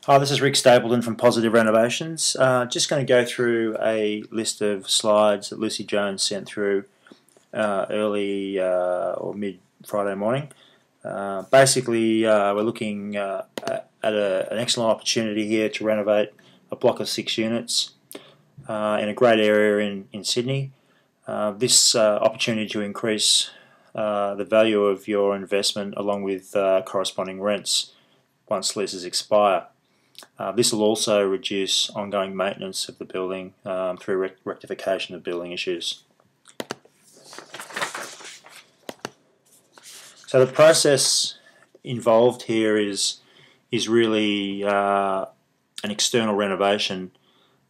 Hi, this is Rick Stapleton from Positive Renovations. Just going to go through a list of slides that Lucy Jones sent through early or mid Friday morning. Basically, we're looking at an excellent opportunity here to renovate a block of 6 units in a great area in Sydney. This opportunity to increase the value of your investment along with corresponding rents once leases expire. This will also reduce ongoing maintenance of the building through rectification of building issues. So the process involved here is really an external renovation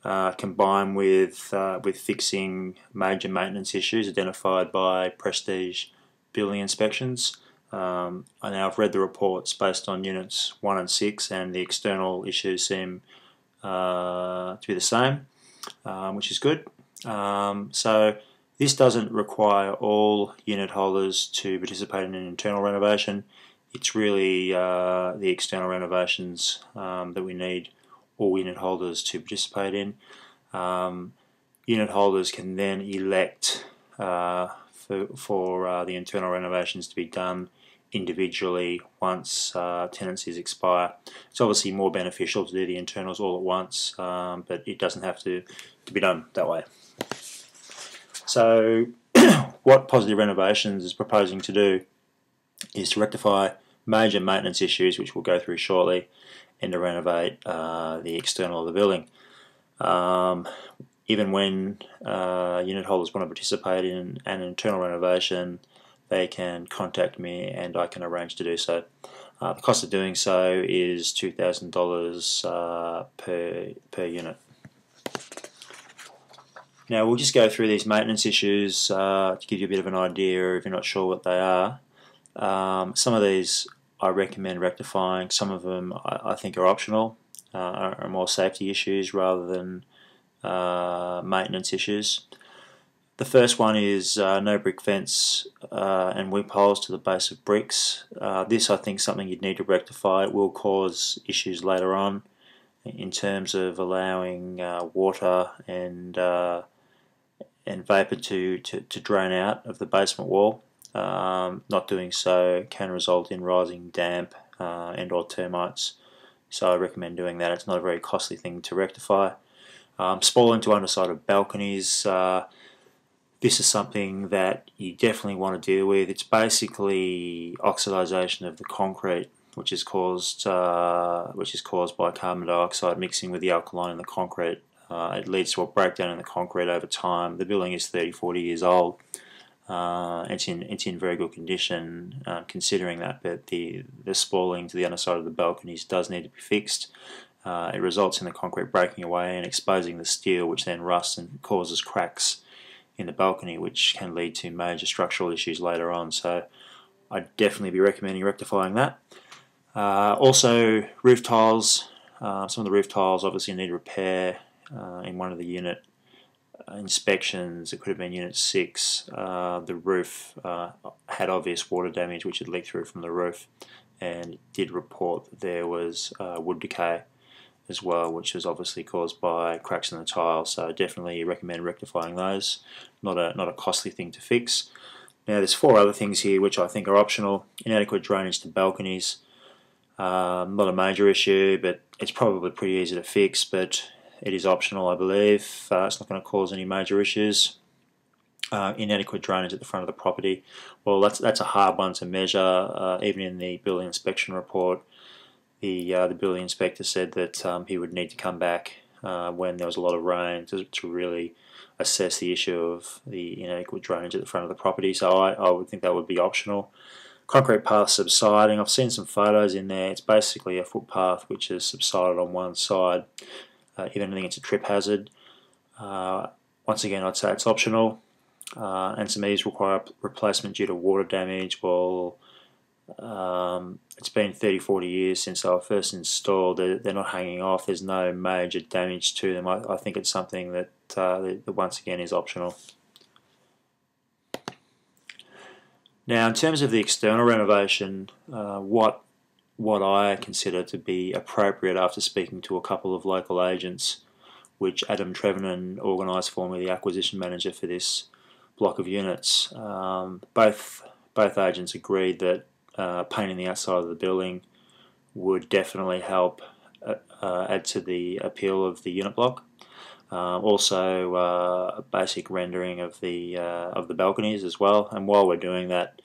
combined with fixing major maintenance issues identified by Prestige building inspections. And now I've read the reports based on units 1 and 6, and the external issues seem to be the same, which is good. So this doesn't require all unit holders to participate in an internal renovation. It's really the external renovations that we need all unit holders to participate in. Unit holders can then elect for the internal renovations to be done individually once tenancies expire. It's obviously more beneficial to do the internals all at once, but it doesn't have to be done that way. So what Positive Renovations is proposing to do is to rectify major maintenance issues, which we'll go through shortly, and to renovate the external of the building. Even when unit holders want to participate in an internal renovation, they can contact me and I can arrange to do so. The cost of doing so is $2,000 per unit. Now we'll just go through these maintenance issues to give you a bit of an idea if you're not sure what they are. Some of these I recommend rectifying, some of them I think are optional, are more safety issues rather than maintenance issues. The first one is no brick fence and weep holes to the base of bricks. This I think is something you'd need to rectify. It will cause issues later on in terms of allowing water and vapour to drain out of the basement wall. Not doing so can result in rising damp and or termites, so I recommend doing that. It's not a very costly thing to rectify. Spalling to underside of balconies. This is something that you definitely want to deal with. It's basically oxidization of the concrete, which is caused by carbon dioxide mixing with the alkaline in the concrete. It leads to a breakdown in the concrete over time. The building is 30-40 years old. It's in very good condition considering that, but the spalling to the underside of the balconies does need to be fixed. It results in the concrete breaking away and exposing the steel, which then rusts and causes cracks in the balcony, which can lead to major structural issues later on. So I'd definitely be recommending rectifying that. Also, roof tiles. Some of the roof tiles obviously need repair. In one of the unit inspections, it could have been unit 6, the roof had obvious water damage which had leaked through from the roof, and it did report that there was wood decay as well, which was obviously caused by cracks in the tile. So definitely recommend rectifying those. Not a costly thing to fix. Now there's 4 other things here which I think are optional. Inadequate drainage to balconies. Not a major issue, but it's probably pretty easy to fix, but it is optional, I believe. It's not going to cause any major issues. Inadequate drainage at the front of the property. Well, that's a hard one to measure. Even in the building inspection report, the building inspector said that he would need to come back when there was a lot of rain to really assess the issue of the inadequate drainage at the front of the property. So I would think that would be optional. Concrete path subsiding. I've seen some photos in there. It's basically a footpath which has subsided on one side. If anything, it's a trip hazard. Once again, I'd say it's optional. And some of these require replacement due to water damage. Well, it's been 30-40 years since they were first installed. They're not hanging off. There's no major damage to them. I think it's something that once again is optional. Now, in terms of the external renovation, what what I consider to be appropriate after speaking to a couple of local agents, which Adam Trevenant organised for me, the acquisition manager for this block of units. Both agents agreed that painting the outside of the building would definitely help add to the appeal of the unit block. Also, a basic rendering of the balconies as well. And while we're doing that,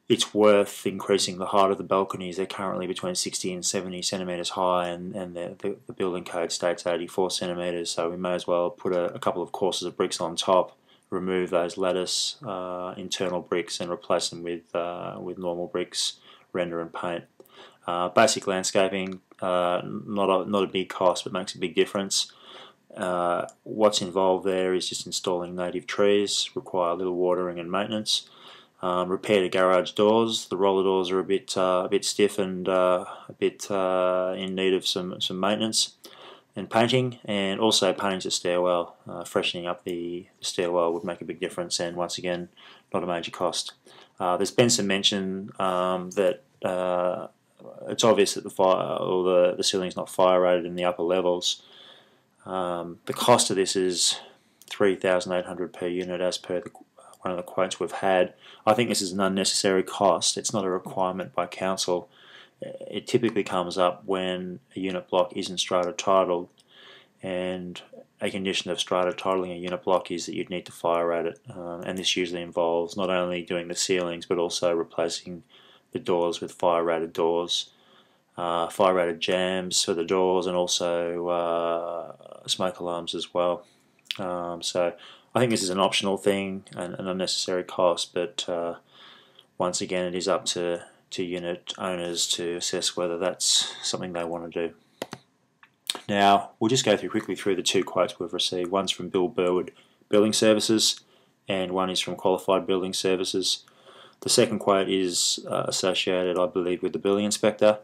it's worth increasing the height of the balconies. They're currently between 60 and 70 centimetres high, and the building code states 84 centimetres. So we may as well put a couple of courses of bricks on top, remove those lattice internal bricks, and replace them with normal bricks, render and paint. Basic landscaping, not a big cost, but makes a big difference. What's involved there is just installing native trees, require little watering and maintenance. Repair the garage doors. The roller doors are a bit stiff and a bit in need of some maintenance and painting, and also painting the stairwell. Freshening up the stairwell would make a big difference, and once again, not a major cost. There's been some mention that it's obvious that the fire or the ceiling's not fire rated in the upper levels. The cost of this is $3,800 per unit, as per one of the quotes we've had. I think this is an unnecessary cost. It's not a requirement by council. It typically comes up when a unit block isn't strata titled, and a condition of strata titling a unit block is that you'd need to fire rate it, and this usually involves not only doing the ceilings but also replacing the doors with fire rated doors, fire rated jambs for the doors, and also smoke alarms as well. So I think this is an optional thing and an unnecessary cost, but once again, it is up to unit owners to assess whether that's something they want to do. Now, we'll just go quickly through the two quotes we've received. One's from Bill Burwood Building Services, and one is from Qualified Building Services. The second quote is associated, I believe, with the building inspector.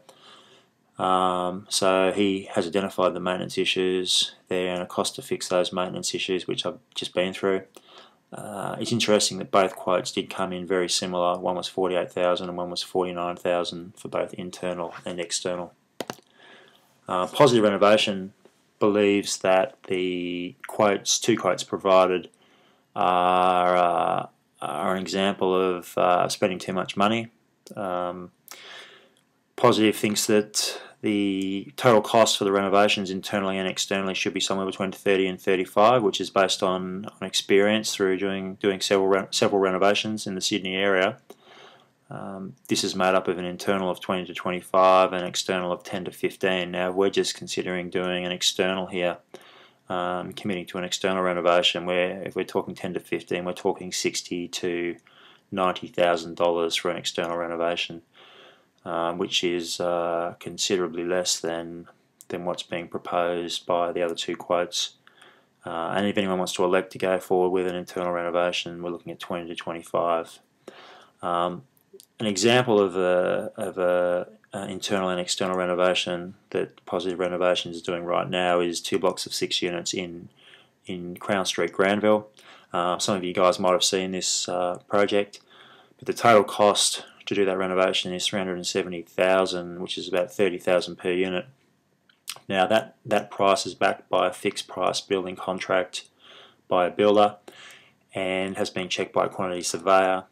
So he has identified the maintenance issues there and a cost to fix those maintenance issues, which I've just been through. It's interesting that both quotes did come in very similar. One was $48,000 and one was $49,000 for both internal and external. Positive Renovation believes that the two quotes provided are an example of spending too much money. Positive thinks that the total cost for the renovations internally and externally should be somewhere between 30 and 35, which is based on experience through doing several renovations in the Sydney area. This is made up of an internal of 20 to 25 and external of 10 to 15. Now we're just considering doing an external here, committing to an external renovation where if we're talking 10 to 15, we're talking $60,000 to $90,000 for an external renovation. Which is considerably less than what's being proposed by the other two quotes. And if anyone wants to elect to go forward with an internal renovation, we're looking at 20 to 25. An example of a internal and external renovation that Positive Renovation is doing right now is 2 blocks of 6 units in Crown Street, Granville. Some of you guys might have seen this project, but the total cost to do that renovation is $370,000, which is about $30,000 per unit. Now that price is backed by a fixed price building contract by a builder and has been checked by a quantity surveyor,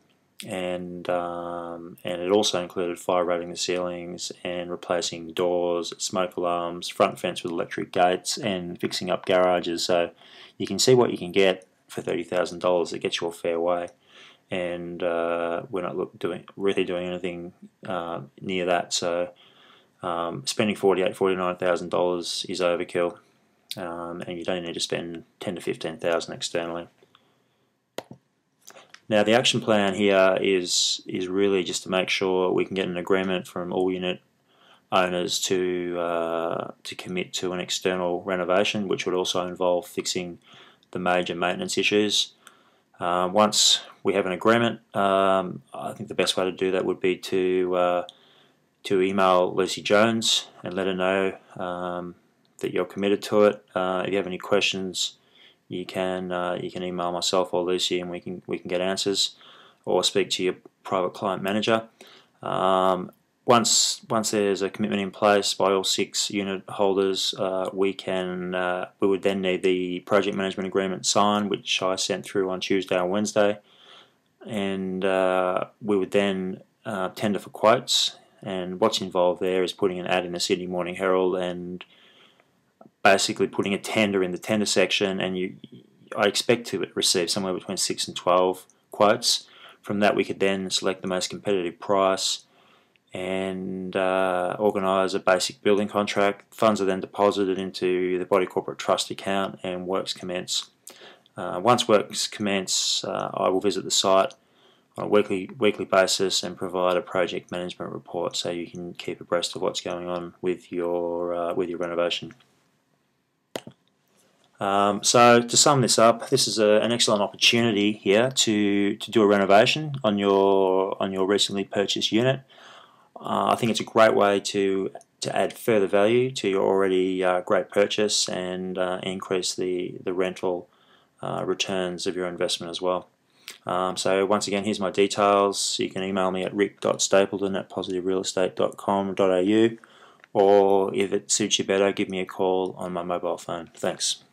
and it also included fire rating the ceilings and replacing doors, smoke alarms, front fence with electric gates, and fixing up garages. So you can see what you can get for $30,000. It gets you a fair way. And we're not really doing anything near that. So spending $49,000 is overkill, and you don't need to spend $10,000 to $15,000 externally. Now the action plan here is really just to make sure we can get an agreement from all unit owners to commit to an external renovation, which would also involve fixing the major maintenance issues. Once we have an agreement, I think the best way to do that would be to email Lucy Jones and let her know that you're committed to it. If you have any questions, you can email myself or Lucy, and we can get answers, or speak to your private client manager. once there's a commitment in place by all 6 unit holders, we would then need the project management agreement signed, which I sent through on Tuesday or Wednesday, and we would then tender for quotes. And what's involved there is putting an ad in the Sydney Morning Herald and basically putting a tender in the tender section, and I expect to receive somewhere between 6 and 12 quotes. From that, we could then select the most competitive price and organise a basic building contract. Funds are then deposited into the body corporate trust account, and works commence. Once works commence, I will visit the site on a weekly basis and provide a project management report, so you can keep abreast of what's going on with your renovation. So to sum this up, this is an excellent opportunity here to do a renovation on your recently purchased unit. I think it's a great way to add further value to your already great purchase and increase the rental returns of your investment as well. So once again, here's my details. You can email me at rick.stapleton@positiverealestate.com.au, or if it suits you better, give me a call on my mobile phone. Thanks.